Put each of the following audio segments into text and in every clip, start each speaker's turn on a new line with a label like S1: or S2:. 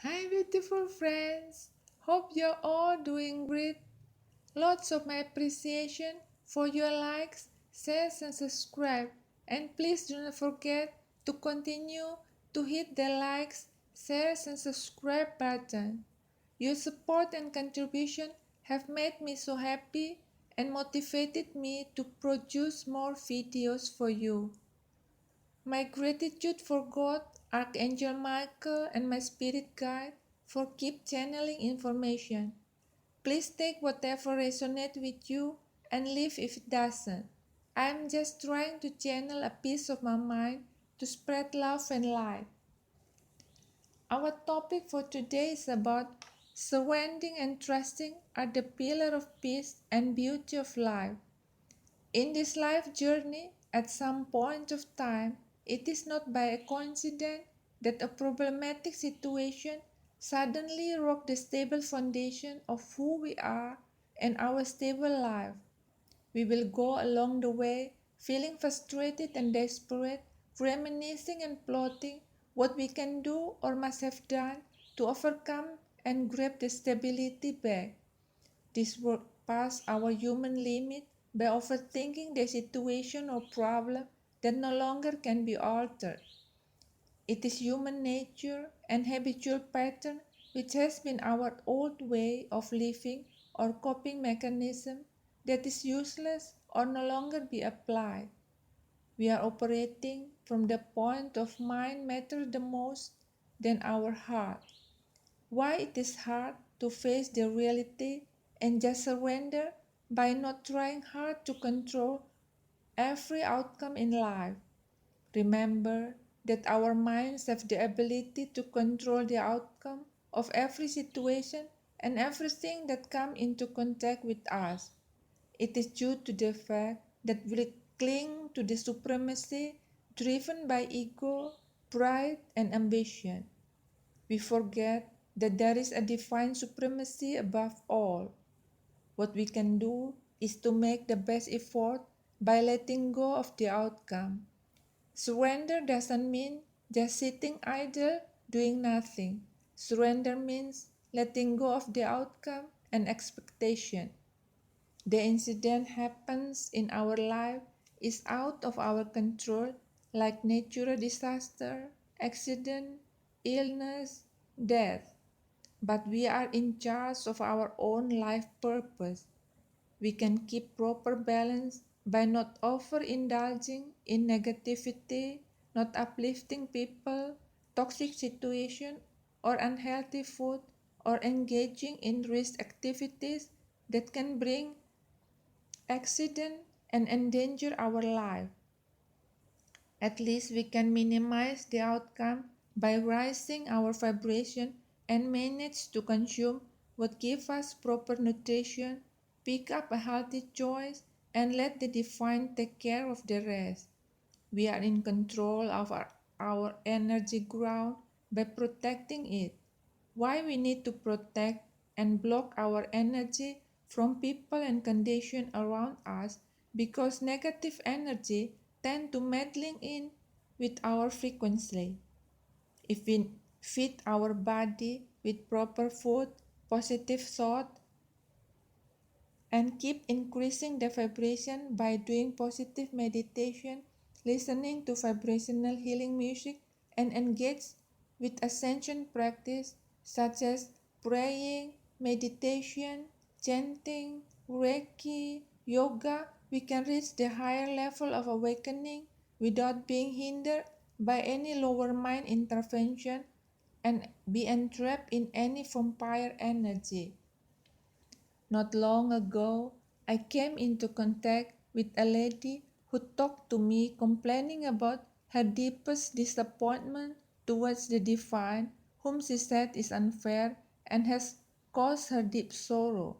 S1: Hi, beautiful friends. Hope you're all doing great. Lots of my appreciation for your likes, shares, and subscribe. And please do not forget to continue to hit the likes, shares, and subscribe button. Your support and contribution have made me so happy and motivated me to produce more videos for you. My gratitude for God, Archangel Michael, and my spirit guide for keep channeling information. Please take whatever resonates with you and leave if it doesn't. I'm just trying to channel a piece of my mind to spread love and light. Our topic for today is about surrendering and trusting are the pillar of peace and beauty of life. In this life journey, at some point of time, it is not by a coincidence that a problematic situation suddenly rocked the stable foundation of who we are and our stable life. We will go along the way feeling frustrated and desperate, reminiscing and plotting what we can do or must have done to overcome and grab the stability back. This work past our human limit by overthinking the situation or problem that no longer can be altered. It is human nature and habitual pattern which has been our old way of living or coping mechanism that is useless or no longer be applied. We are operating from the point of mind matter the most than our heart. Why it is hard to face the reality and just surrender by not trying hard to control every outcome in life. Remember that our minds have the ability to control the outcome of every situation and everything that come into contact with us. It is due to the fact that we cling to the supremacy driven by ego, pride, and ambition. We forget that there is a divine supremacy above all. What we can do is to make the best effort by letting go of the outcome. Surrender doesn't mean just sitting idle doing nothing. Surrender means letting go of the outcome and expectation. The incident happens in our life is out of our control, like natural disaster, accident, illness, death. But we are in charge of our own life purpose. We can keep proper balance by not overindulging in negativity, not uplifting people, toxic situation, or unhealthy food, or engaging in risk activities that can bring accident and endanger our life. At least we can minimize the outcome by raising our vibration and manage to consume what gives us proper nutrition, pick up a healthy choice, and let the divine take care of the rest. We are in control of our energy ground by protecting it. Why we need to protect and block our energy from people and conditions around us because negative energy tend to meddling in with our frequency. If we feed our body with proper food, positive thought, and keep increasing the vibration by doing positive meditation, listening to vibrational healing music, and engage with ascension practice such as praying, meditation, chanting, reiki, yoga, we can reach the higher level of awakening without being hindered by any lower mind intervention and be entrapped in any vampire energy. Not long ago, I came into contact with a lady who talked to me complaining about her deepest disappointment towards the divine, whom she said is unfair and has caused her deep sorrow.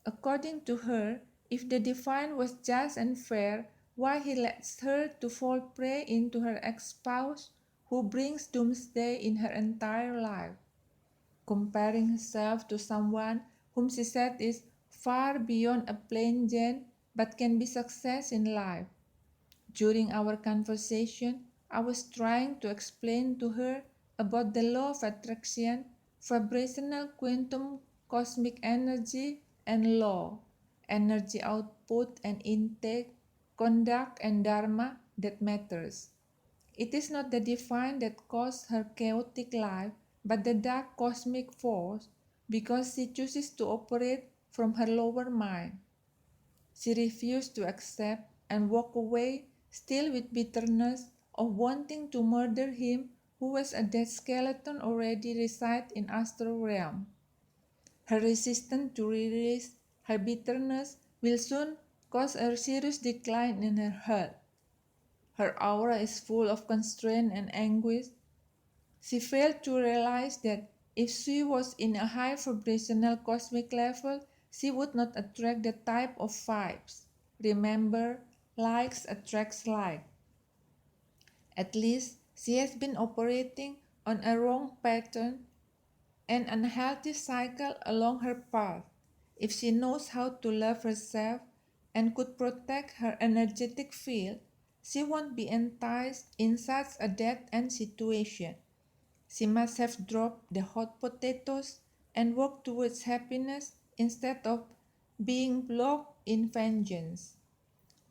S1: According to her, if the divine was just and fair, why he lets her to fall prey into her ex-spouse who brings doomsday in her entire life? Comparing herself to someone whom she said is far beyond a plain Jane but can be success in life. During our conversation, I was trying to explain to her about the law of attraction, vibrational quantum cosmic energy and law, energy output and intake, conduct and dharma that matters. It is not the divine that caused her chaotic life, but the dark cosmic force, because she chooses to operate from her lower mind. She refused to accept and walk away, still with bitterness of wanting to murder him who was a dead skeleton already reside in astral realm. Her resistance to release her bitterness will soon cause a serious decline in her health. Her aura is full of constraint and anguish. She failed to realize that if she was in a high vibrational cosmic level, she would not attract the type of vibes. Remember, likes attracts like. At least she has been operating on a wrong pattern, an unhealthy cycle along her path. If she knows how to love herself and could protect her energetic field, she won't be enticed in such a dead end situation. She must have dropped the hot potatoes and worked towards happiness instead of being blocked in vengeance.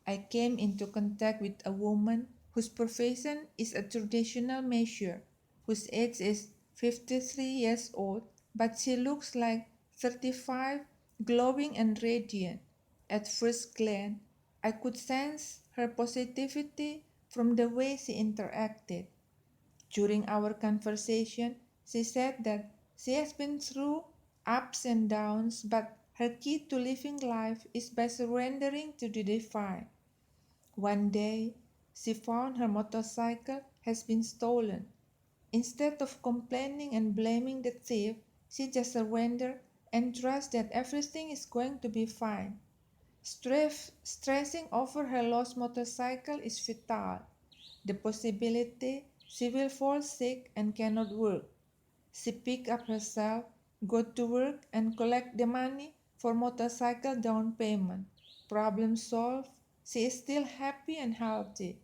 S1: I came into contact with a woman whose profession is a traditional measure, whose age is 53 years old, but she looks like 35, glowing and radiant. At first glance, I could sense her positivity from the way she interacted. During our conversation, she said that she has been through ups and downs, but her key to living life is by surrendering to the divine. One day, she found her motorcycle has been stolen. Instead of complaining and blaming the thief, she just surrendered and trusts that everything is going to be fine. Stressing over her lost motorcycle is futile. The possibility she will fall sick and cannot work. She pick up herself, go to work and collect the money for motorcycle down payment. Problem solved. She is still happy and healthy.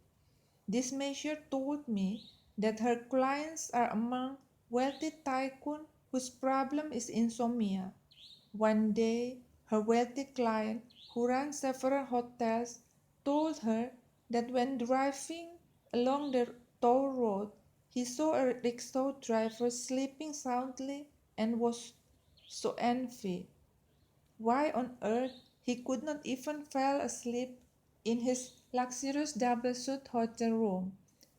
S1: This measure told me that her clients are among wealthy tycoon whose problem is insomnia. One day, her wealthy client, who runs several hotels, told her that when driving along the toll road, he saw a rickshaw driver sleeping soundly and was so envious. Why on earth he could not even fall asleep in his luxurious double-suite hotel room?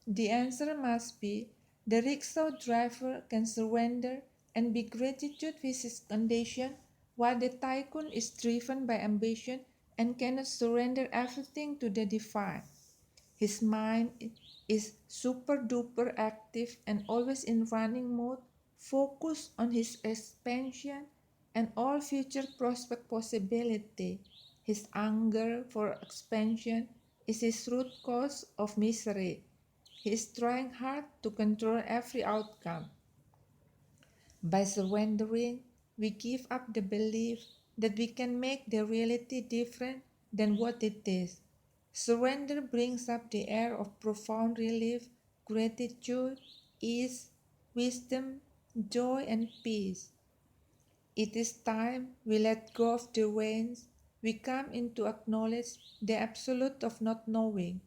S1: The answer must be the rickshaw driver can surrender and be gratitude with his condition, while the tycoon is driven by ambition and cannot surrender everything to the divine. His mind is super duper active and always in running mode, focused on his expansion and all future prospect possibility. His anger for expansion is his root cause of misery. He is trying hard to control every outcome. By surrendering, we give up the belief that we can make the reality different than what it is. Surrender brings up the air of profound relief, gratitude, ease, wisdom, joy, and peace. It is time we let go of the reins. We come in to acknowledge the absolute of not knowing.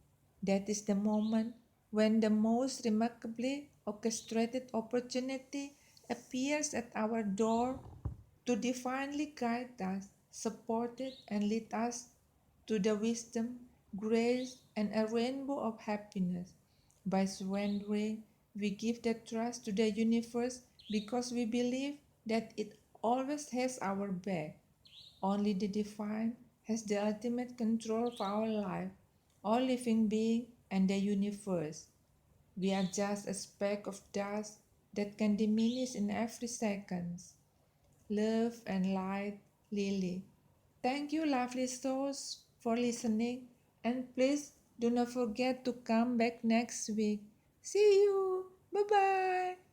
S1: That is the moment when the most remarkably orchestrated opportunity appears at our door to divinely guide us, support it, and lead us to the wisdom, grace, and a rainbow of happiness. By surrendering, we give that trust to the universe because we believe that it always has our back. Only the divine has the ultimate control of our life, all living being, and the universe. We are just a speck of dust that can diminish in every second. Love and light, Lily. Thank you, lovely souls, for listening. And please do not forget to come back next week. See you. Bye bye.